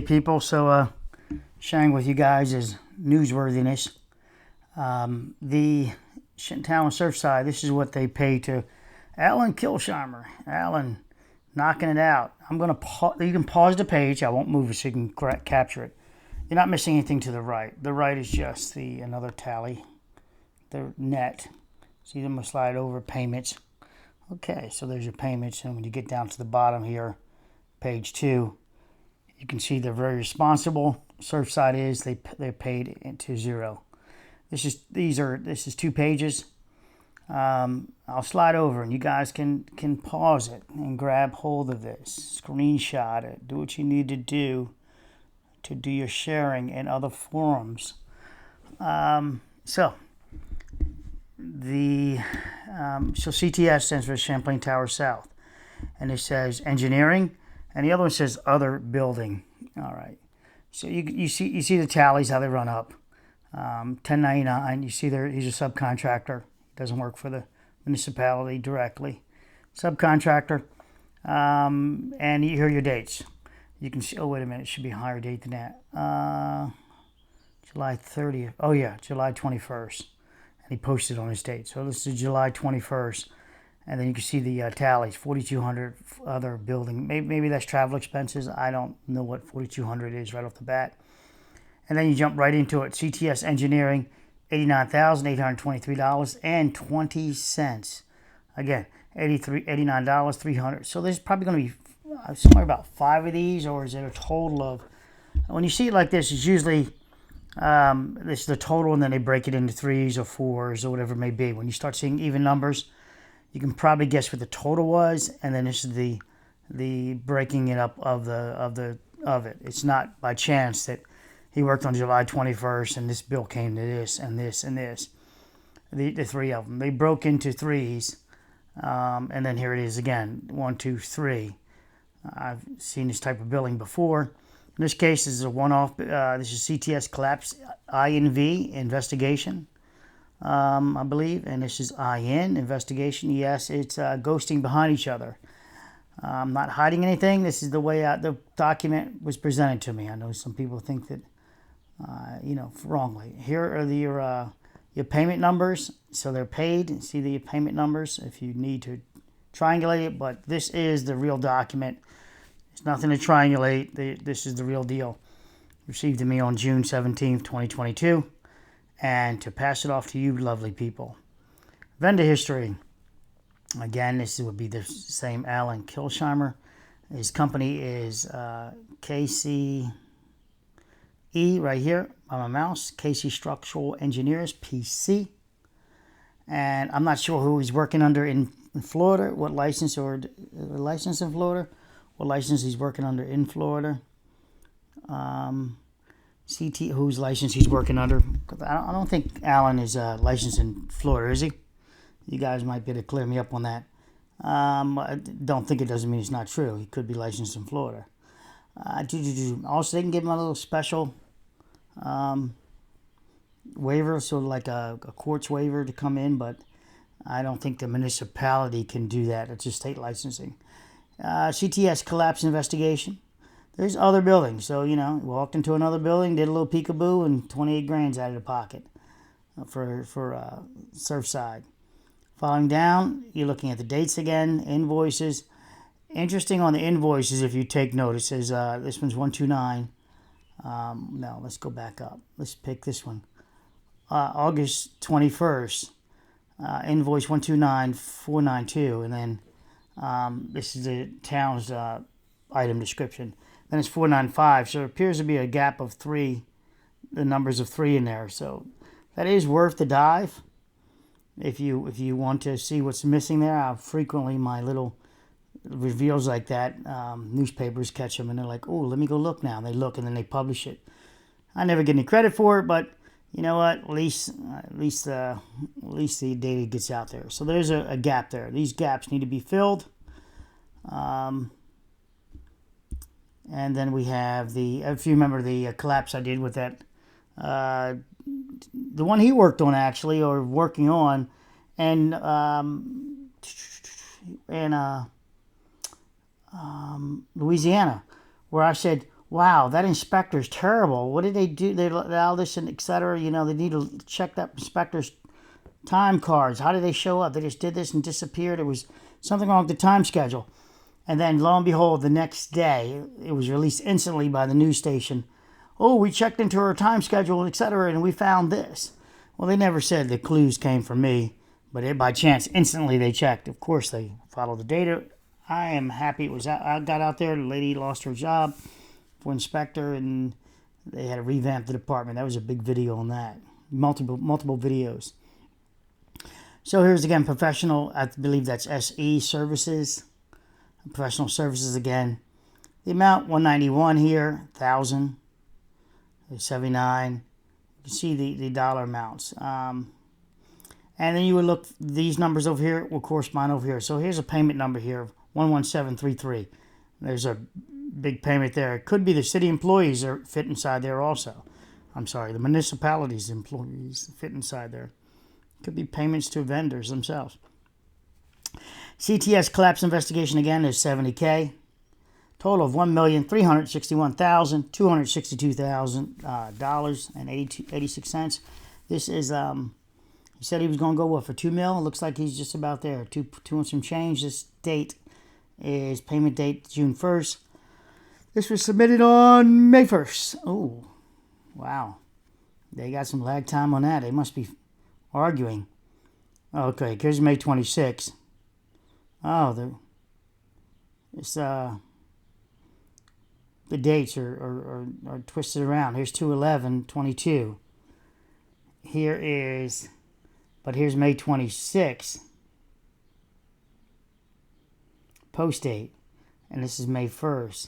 People, so sharing with you guys is newsworthiness. The Town Surfside, this is what they pay to Allyn Kilsheimer. Allyn, knocking it out. I'm going to you can pause the page. I won't move it so you can capture it. You're not missing anything to the right. The right is just another tally, the net. See them slide over payments. Okay, so there's your payments, and when you get down to the bottom here, page 2, you can see they're very responsible. Surfside is they're paid into 0. This is 2 pages. I'll slide over, and you guys can pause it and grab hold of this, screenshot it, do what you need to do your sharing in other forums. So CTS stands for Champlain Tower South, and it says engineering, and the other one says other building. All right, so you see the tallies, how they run up. 1099. You see there, he's a subcontractor. Doesn't work for the municipality directly. Subcontractor, and here are your dates. You can see. Oh, wait a minute, it should be a higher date than that. July 30th. Oh yeah, July 21st. And he posted on his date. So this is July 21st. And then you can see the tallies, 4,200 other building. Maybe that's travel expenses. I don't know what 4,200 is right off the bat. And then you jump right into it. CTS Engineering, $89,823.20. Again, $89, 300. So there's probably going to be somewhere about 5 of these, or is it a total of? When you see it like this, it's usually this is the total, and then they break it into 3s or 4s or whatever it may be. When you start seeing even numbers, you can probably guess what the total was, and then this is the breaking it up of it. It's not by chance that he worked on July 21st and this bill came to this and this and this. The 3 of them, they broke into 3s, and then here it is again, 1, 2, 3. I've seen this type of billing before. In this case, this is a one-off. This is CTS Collapse INV investigation. I believe, and this is IN investigation. Yes, it's ghosting behind each other. I'm not hiding anything. This is the way the document was presented to me. I know some people think that, wrongly. Here are your payment numbers. So they're paid. See the payment numbers if you need to triangulate it. But this is the real document. It's nothing to triangulate. This is the real deal. Received to me on June 17th, 2022. And to pass it off to you lovely people. Vendor history. Again, this would be the same Allyn Kilsheimer. His company is KCE right here on my mouse. KC Structural Engineers, PC. And I'm not sure who he's working under in Florida, what license or license in Florida, what license he's working under in Florida. Whose license he's working under. I don't think Allyn is licensed in Florida, is he? You guys might be able to clear me up on that. I don't think it doesn't mean it's not true. He could be licensed in Florida. Also, they can give him a little special waiver, sort of like a courts waiver to come in, but I don't think the municipality can do that. It's just state licensing. CTS Collapse investigation. There's other buildings. So, walked into another building, did a little peekaboo, and 28 grand's out of the pocket for Surfside. Following down, you're looking at the dates again, invoices. Interesting on the invoices, if you take note, it says this one's 129. No, let's go back up. Let's pick this one. August 21st, invoice 129492, and then this is the town's item description. Then it's 495, so it appears to be a gap of 3, the numbers of 3 in there. So that is worth the dive. If you want to see what's missing there, frequently my little reveals like that, newspapers catch them and they're like, oh, let me go look now. And they look and then they publish it. I never get any credit for it, but you know what? At least the data gets out there. So there's a gap there. These gaps need to be filled. And then we have if you remember the collapse I did with that, the one he worked on actually, or working on, and Louisiana, where I said, Wow, that inspector's terrible. What did they do? They allow this and et cetera. You know, they need to check that inspector's time cards. How did they show up? They just did this and disappeared. It was something wrong with the time schedule. And then lo and behold, the next day, it was released instantly by the news station. Oh, we checked into her time schedule, et cetera, and we found this. Well, they never said the clues came from me, but by chance, instantly they checked. Of course, they followed the data. I am happy it was out. I got out there. The lady lost her job for inspector, and they had to revamp the department. That was a big video on that. Multiple videos. So here's again professional. I believe that's SE services. Professional services again. The amount 191 here, 1,000, 79. You can see the dollar amounts. And then you would look, these numbers over here will correspond over here. So here's a payment number here of 11733. There's a big payment there. It could be the city employees are fit inside there also. I'm sorry, the municipalities employees fit inside there. Could be payments to vendors themselves. CTS collapse investigation again is $70K. Total of $1,361,262,000 This is he said he was going to go for $2 million. Looks like he's just about there. Two and some change. This date is payment date June 1st. This was submitted on May 1st. Oh, wow. They got some lag time on that. They must be arguing. Okay, here's May 26th. Oh, the dates are twisted around. Here's 2/11/22. Here's May 26th. Post date. And this is May 1st.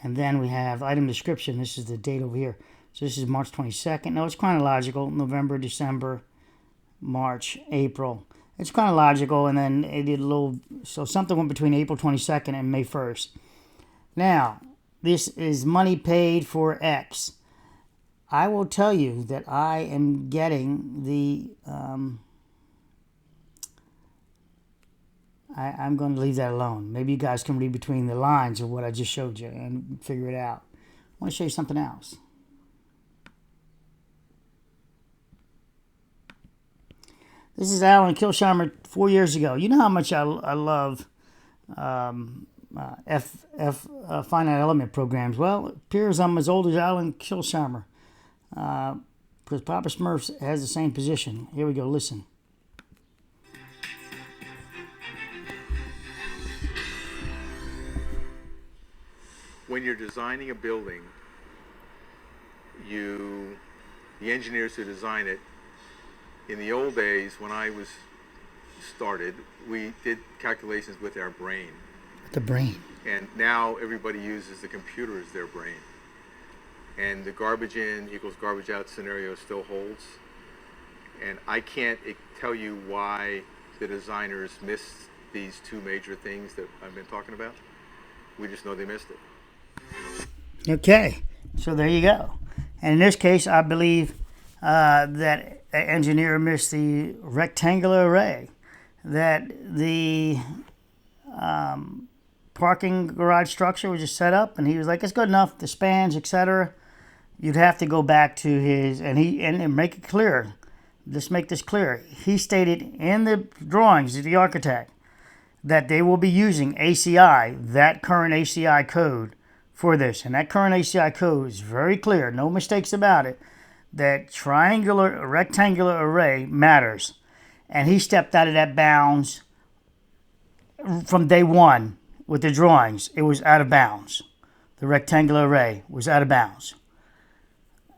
And then we have item description. This is the date over here. So this is March 22nd. No, it's chronological. November, December, March, April. It's chronological, and then it did a little, so something went between April 22nd and May 1st. Now, this is money paid for X. I will tell you that I am getting the, I'm going to leave that alone. Maybe you guys can read between the lines of what I just showed you and figure it out. I want to show you something else. This is Allyn Kilsheimer 4 years ago. You know how much I love finite element programs. Well, it appears I'm as old as Allyn Kilsheimer. Because Papa Smurf has the same position. Here we go, listen. When you're designing a building, the engineers who design it, in the old days when I was started, we did calculations with our brain. The brain. And now everybody uses the computer as their brain. And the garbage in equals garbage out scenario still holds. And I can't tell you why the designers missed these two major things that I've been talking about. We just know they missed it. Okay, so there you go. And in this case, I believe that engineer missed the rectangular array, that the parking garage structure was just set up, and he was like, it's good enough, the spans, etc. You'd have to go back to his, and make it clear, let's make this clear. He stated in the drawings of the architect that they will be using ACI, that current ACI code for this. And that current ACI code is very clear, no mistakes about it, that rectangular array matters. And he stepped out of that bounds from day one with the drawings. It was out of bounds. The rectangular array was out of bounds.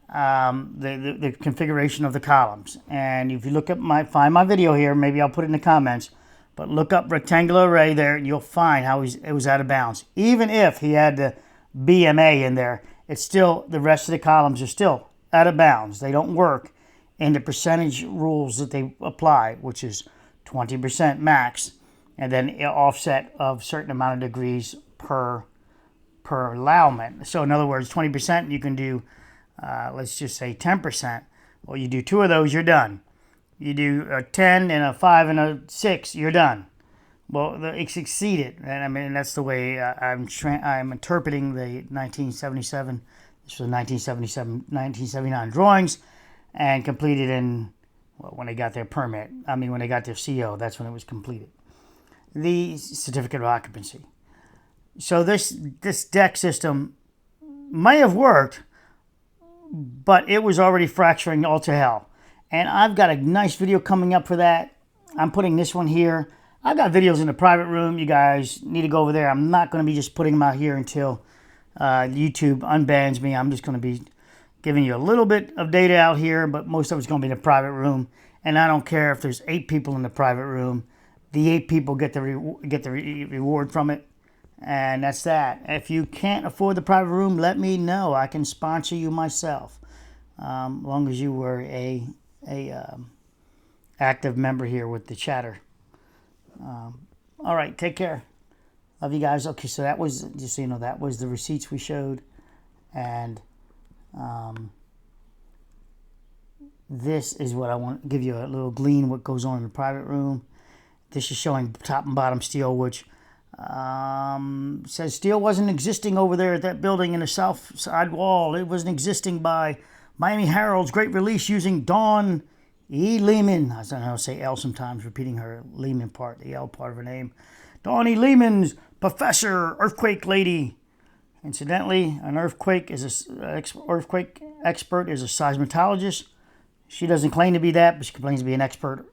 The configuration of the columns. And if you look at find my video here, maybe I'll put it in the comments, but look up rectangular array there, and you'll find how it was out of bounds. Even if he had the BMA in there, it's still, the rest of the columns are still out of bounds. They don't work in the percentage rules that they apply, which is 20% max, and then an offset of certain amount of degrees per allowment. So in other words, 20%, you can do, let's just say 10%. Well, you do 2 of those, you're done. You do a 10 and a 5 and a 6, you're done. Well, it succeeded, and I mean that's the way I'm interpreting the 1977. This was 1977, 1979 drawings, and completed in when they got their permit. I mean when they got their CO, that's when it was completed. The certificate of occupancy. So this deck system may have worked, but it was already fracturing all to hell. And I've got a nice video coming up for that. I'm putting this one here. I've got videos in the private room. You guys need to go over there. I'm not going to be just putting them out here until YouTube unbans me. I'm just going to be giving you a little bit of data out here, but most of it's going to be in the private room. And I don't care if there's 8 people in the private room. The 8 people get the reward from it. And that's that. If you can't afford the private room, let me know. I can sponsor you myself, as long as you were a active member here with the chatter. All right, take care. Love you guys. Okay, so that was, just so you know, that was the receipts we showed. And this is what I want to give you a little glean what goes on in the private room. This is showing top and bottom steel, which says steel wasn't existing over there at that building in the south side wall. It wasn't existing by Miami Herald's great release using Dawn E. Lehman. I don't know how to say L sometimes, repeating her Lehman part, the L part of her name. Dawn E. Lehman's professor, earthquake lady. Incidentally, an earthquake earthquake expert is a seismologist. She doesn't claim to be that, but she claims to be an expert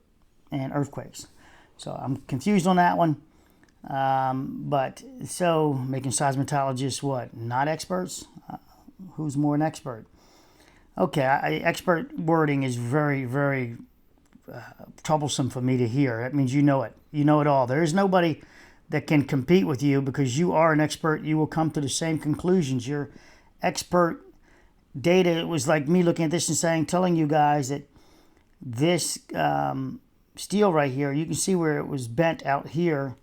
in earthquakes. So I'm confused on that one. But so making seismologists what? Not experts? Who's more an expert? Okay, expert wording is very, very troublesome for me to hear. That means you know it. You know it all. There is nobody that can compete with you because you are an expert. You will come to the same conclusions. Your expert data, it was like me looking at this and saying, telling you guys that this steel right here, you can see where it was bent out here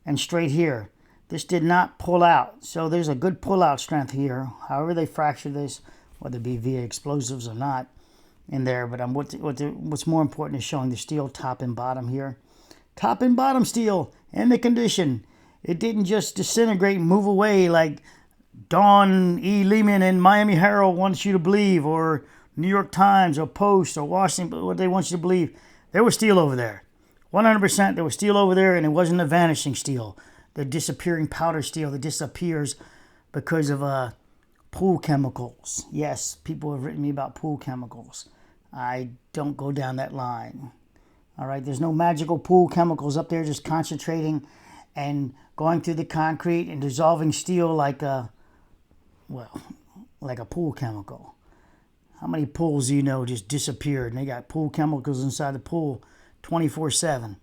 and straight here. This did not pull out. So there's a good pull-out strength here. However they fracture this, whether it be via explosives or not, in there. But what's more important is showing the steel top and bottom here. Top and bottom steel in the condition. It didn't just disintegrate and move away like Dawn E. Lehman and Miami Herald wants you to believe, or New York Times or Post or Washington, what they want you to believe. There was steel over there. 100% there was steel over there, and it wasn't a vanishing steel. The disappearing powder steel that disappears because of pool chemicals. Yes, people have written me about pool chemicals. I don't go down that line. All right, there's no magical pool chemicals up there just concentrating and going through the concrete and dissolving steel like a pool chemical. How many pools do you know just disappeared and they got pool chemicals inside the pool 24/7?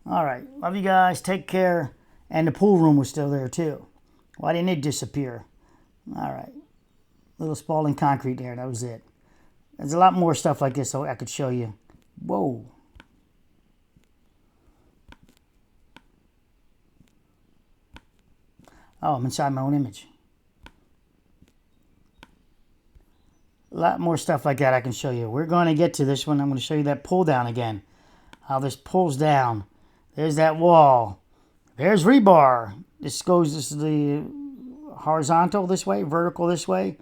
All right, love you guys. Take care. And the pool room was still there too. Why didn't it disappear? All right, little Spalding concrete there. That was it. There's a lot more stuff like this so I could show you. Whoa. Oh, I'm inside my own image. A lot more stuff like that I can show you. We're going to get to this one. I'm going to show you that pull down again. How this pulls down. There's that wall. There's rebar. This is the horizontal this way, vertical this way.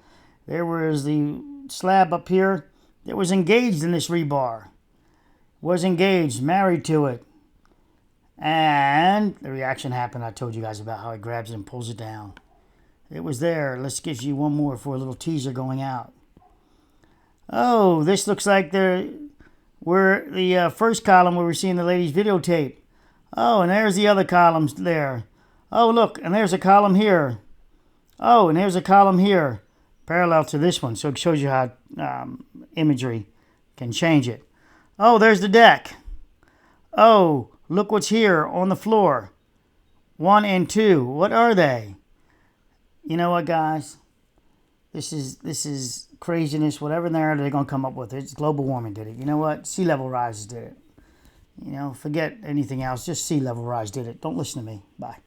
There was the slab up here that was engaged in this rebar. Was engaged, married to it. And the reaction happened. I told you guys about how it grabs it and pulls it down. It was there. Let's give you one more for a little teaser going out. Oh, this looks like we're the first column where we're seeing the lady's videotape. Oh, and there's the other columns there. Oh, look, and there's a column here. Oh, and there's a column here, parallel to this one. So it shows you how imagery can change it. Oh, there's the deck. Oh, look what's here on the floor. 1 and 2. What are they? You know what, guys? This is craziness. Whatever narrative they're going to come up with. It's global warming did it. You know what? Sea level rise did it. You know, forget anything else. Just sea level rise did it. Don't listen to me. Bye.